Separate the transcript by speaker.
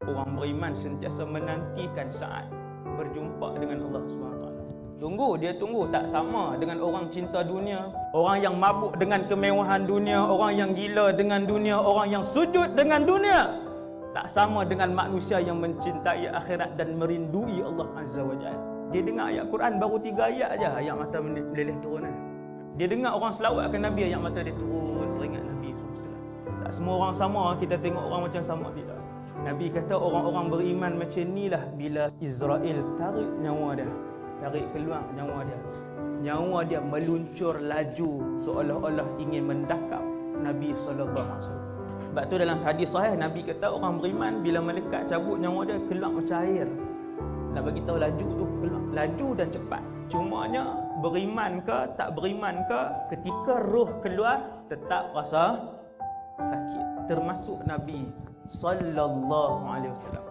Speaker 1: Orang beriman sentiasa menantikan saat berjumpa dengan Allah SWT. Dia tunggu. Tak sama dengan orang cinta dunia, orang yang mabuk dengan kemewahan dunia, orang yang gila dengan dunia, orang yang sujud dengan dunia. Tak sama dengan manusia yang mencintai akhirat dan merindui Allah Azza wa Jalla. Dia dengar ayat Quran baru 3 ayat aja, ayat mata meleleh turun. Dia dengar orang selawat ke Nabi, ayat mata dia turun, teringat Nabi. Tak semua orang sama, kita tengok orang macam sama, tidak. Nabi kata orang-orang beriman macam inilah bila Israel tarik nyawa dia, tarik keluar nyawa dia meluncur laju seolah-olah ingin mendakap Nabi SAW. Sebab tu dalam hadis sahih Nabi kata orang beriman bila malaikat cabut nyawa dia keluar macam air. Nak bagi tahu laju tu keluar laju dan cepat. Cumanya beriman ke tak beriman ke, ketika roh keluar tetap rasa sakit. Termasuk Nabi sallallahu alaihi wasallam.